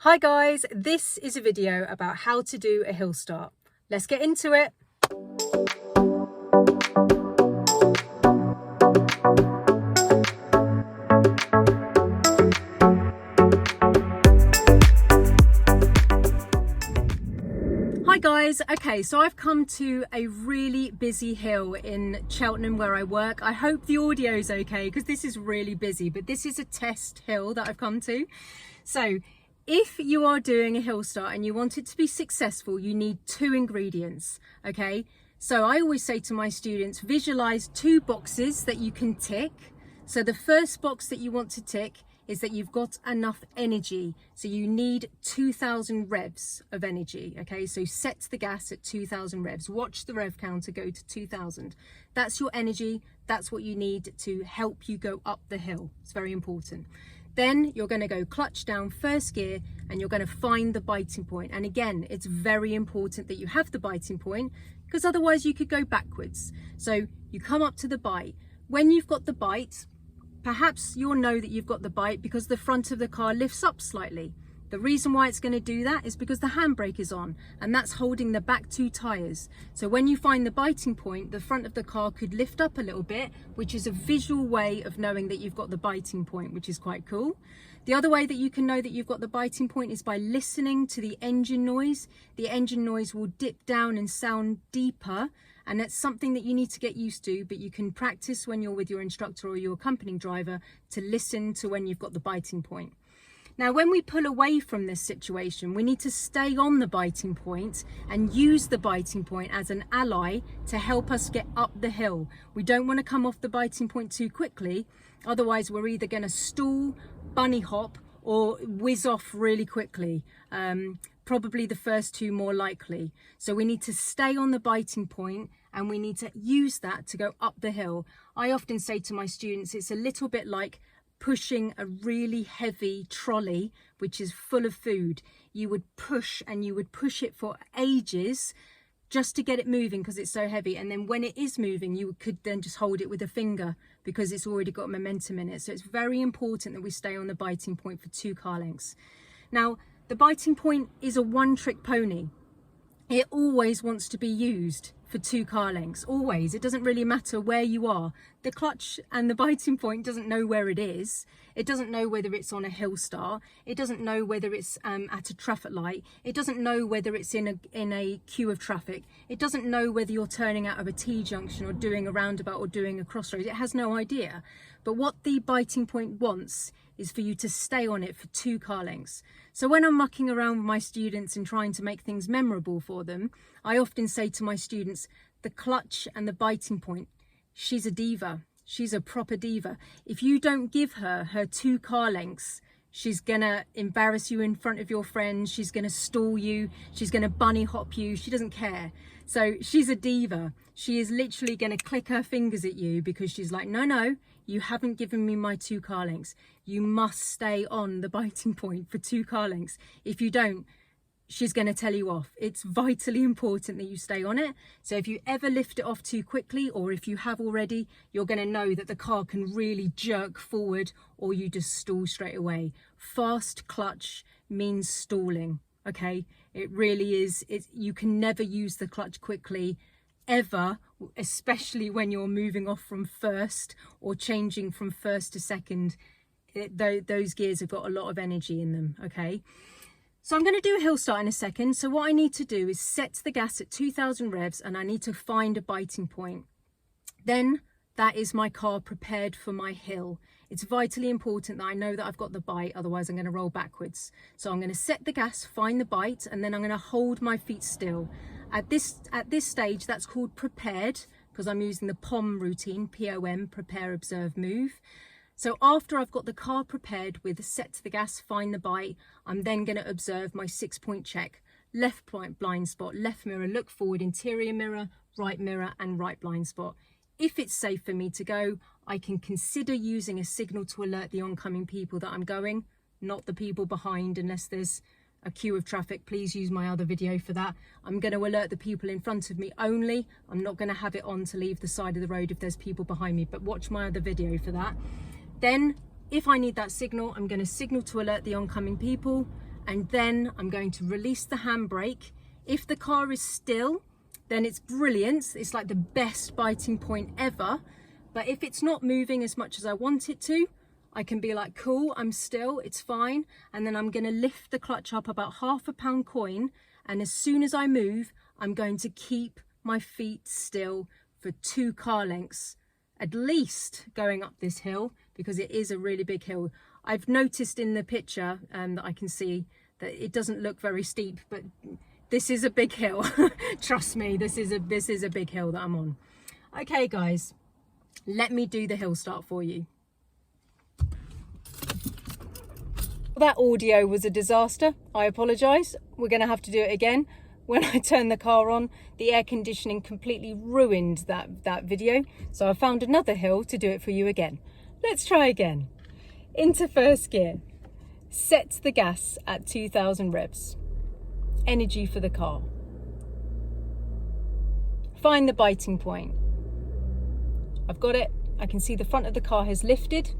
Hi guys, this is a video about how to do a hill start. Let's get into it. Hi guys, okay, so I've come to a really busy hill in Cheltenham where I work. I hope the audio is okay because this is really busy, but this is a test hill that I've come to. So if you are doing a hill start and you want it to be successful, you need two ingredients, okay? So I always say to my students, visualize two boxes that you can tick. So the first box that you want to tick is that you've got enough energy. So you need 2000 revs of energy, okay? So set the gas at 2000 revs. Watch the rev counter go to 2000. That's your energy. That's what you need to help you go up the hill. It's very important. Then you're going to go clutch down first gear and you're going to find the biting point. And again, it's very important that you have the biting point because otherwise you could go backwards. So you come up to the bite. When you've got the bite, perhaps you'll know that you've got the bite because the front of the car lifts up slightly. The reason why it's going to do that is because the handbrake is on and that's holding the back two tyres. So when you find the biting point, the front of the car could lift up a little bit, which is a visual way of knowing that you've got the biting point, which is quite cool. The other way that you can know that you've got the biting point is by listening to the engine noise. The engine noise will dip down and sound deeper. And that's something that you need to get used to, but you can practice when you're with your instructor or your accompanying driver to listen to when you've got the biting point. Now, when we pull away from this situation, we need to stay on the biting point and use the biting point as an ally to help us get up the hill. We don't want to come off the biting point too quickly. Otherwise, we're either going to stall, bunny hop, or whiz off really quickly. Probably the first two more likely. So we need to stay on the biting point and we need to use that to go up the hill. I often say to my students, it's a little bit like pushing a really heavy trolley, which is full of food. You would push and you would push it for ages just to get it moving because it's so heavy. And then when it is moving, you could then just hold it with a finger because it's already got momentum in it. So it's very important that we stay on the biting point for 2 car lengths. Now, the biting point is a one-trick pony. It always wants to be used for 2 car lengths, always. It doesn't really matter where you are. The clutch and the biting point doesn't know where it is. It doesn't know whether it's on a hill start. It doesn't know whether it's at a traffic light. It doesn't know whether it's in a queue of traffic. It doesn't know whether you're turning out of a T-junction or doing a roundabout or doing a crossroads. It has no idea. But what the biting point wants is for you to stay on it for 2 car lengths. So when I'm mucking around with my students and trying to make things memorable for them, I often say to my students, the clutch and the biting point, she's a diva. She's a proper diva. If you don't give her 2 car lengths, she's gonna embarrass you in front of your friends. She's gonna stall you. She's gonna bunny hop you. She doesn't care. So she's a diva. She is literally gonna click her fingers at you because she's like, no, you haven't given me my 2 car lengths. You must stay on the biting point for 2 car lengths. If you don't, she's going to tell you off. It's vitally important that you stay on it. So if you ever lift it off too quickly, or if you have already, you're going to know that the car can really jerk forward or you just stall straight away. Fast clutch means stalling, okay? It really is. You can never use the clutch quickly ever, especially when you're moving off from first or changing from first to second. Those gears have got a lot of energy in them, okay? So I'm going to do a hill start in a second. So what I need to do is set the gas at 2000 revs and I need to find a biting point. Then that is my car prepared for my hill. It's vitally important that I know that I've got the bite, otherwise I'm going to roll backwards. So I'm going to set the gas, find the bite, and then I'm going to hold my feet still. At this stage, that's called prepared because I'm using the POM routine, P-O-M, prepare, observe, move. So after I've got the car prepared with set the gas, find the bite, I'm then going to observe my 6-point check. Left blind spot, left mirror, look forward, interior mirror, and right blind spot. If it's safe for me to go, I can consider using a signal to alert the oncoming people that I'm going, not the people behind unless there's a queue of traffic. Please use my other video for that. I'm going to alert the people in front of me only. I'm not going to have it on to leave the side of the road if there's people behind me, but watch my other video for that. Then if I need that signal, I'm going to signal to alert the oncoming people and then I'm going to release the handbrake. If the car is still, then it's brilliant. It's like the best biting point ever. But if it's not moving as much as I want it to, I can be like, cool, I'm still, it's fine. And then I'm gonna lift the clutch up about half a pound coin. And as soon as I move, I'm going to keep my feet still for 2 car lengths, at least going up this hill, because it is a really big hill. I've noticed in the picture that I can see that it doesn't look very steep, but this is a big hill. Trust me, this is a big hill that I'm on. Okay, guys, let me do the hill start for you. That audio was a disaster. I apologise. We're going to have to do it again. When I turned the car on, the air conditioning completely ruined that video. So I found another hill to do it for you again. Let's try again. Into first gear. Set the gas at 2000 revs. Energy for the car. Find the biting point. I've got it. I can see the front of the car has lifted.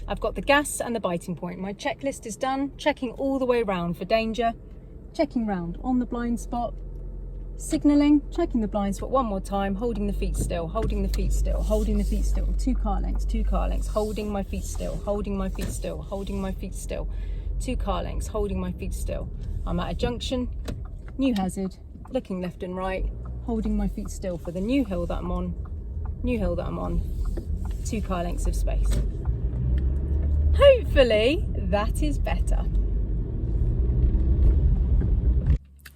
I've got the gas and the biting point. My checklist is done. Checking all the way around for danger. Checking round on the blind spot. Signalling. Checking the blind spot one more time. Holding the feet still. Holding the feet still. Holding the feet still. 2 car lengths. 2 car lengths. Holding my feet still. Holding my feet still. Holding my feet still. 2 car lengths. Holding my feet still. I'm at a junction. New hazard. Looking left and right. Holding my feet still for the new hill that I'm on. New hill that I'm on. 2 car lengths of space. Hopefully that is better.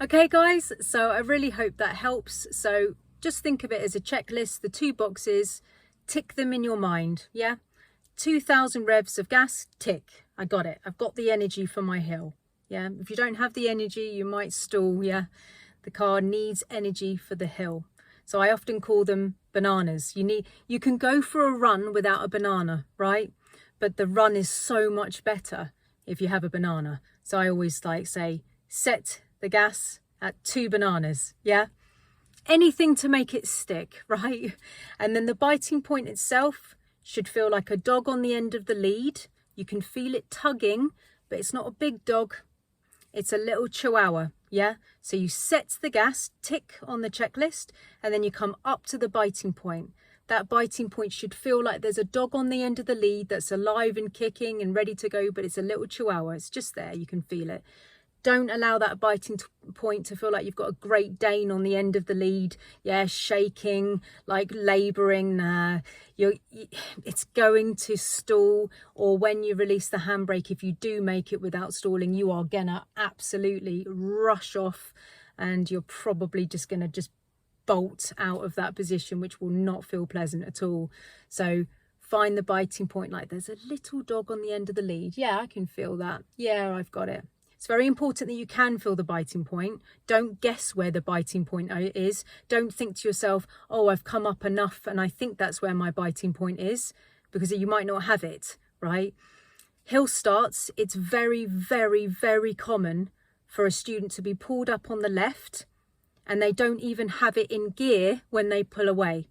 Okay guys, so I really hope that helps. So just think of it as a checklist, the 2 boxes, tick them in your mind, yeah? 2000 revs of gas, tick, I got it. I've got the energy for my hill, yeah? If you don't have the energy, you might stall, yeah? The car needs energy for the hill. So I often call them bananas. You can go for a run without a banana, right? But the run is so much better if you have a banana. So I always say, set the gas at 2 bananas, yeah? Anything to make it stick, right? And then the biting point itself should feel like a dog on the end of the lead. You can feel it tugging, but it's not a big dog. It's a little chihuahua, yeah? So you set the gas, tick on the checklist, and then you come up to the biting point. That biting point should feel like there's a dog on the end of the lead that's alive and kicking and ready to go, but it's a little chihuahua. It's just there, you can feel it. Don't allow that biting point to feel like you've got a Great Dane on the end of the lead, yeah, shaking, like labouring. Nah, it's going to stall, or when you release the handbrake, if you do make it without stalling, you are gonna absolutely rush off, and you're probably just gonna bolt out of that position, which will not feel pleasant at all. So find the biting point, like there's a little dog on the end of the lead. Yeah, I can feel that. Yeah, I've got it. It's very important that you can feel the biting point. Don't guess where the biting point is. Don't think to yourself, oh, I've come up enough and I think that's where my biting point is, because you might not have it, right? Hill starts, it's very, very, very common for a student to be pulled up on the left and they don't even have it in gear when they pull away.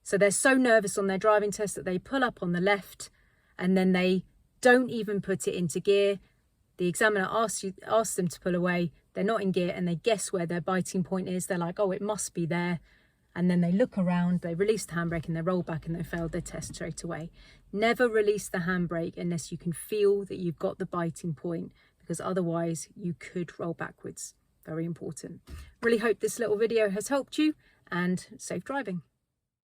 So they're so nervous on their driving test that they pull up on the left and then they don't even put it into gear. The examiner asks them to pull away, they're not in gear, and they guess where their biting point is. They're like, oh, it must be there. And then they look around, they release the handbrake and they roll back and they failed their test straight away. Never release the handbrake unless you can feel that you've got the biting point, because otherwise you could roll backwards. Very important. Really hope this little video has helped you, and safe driving.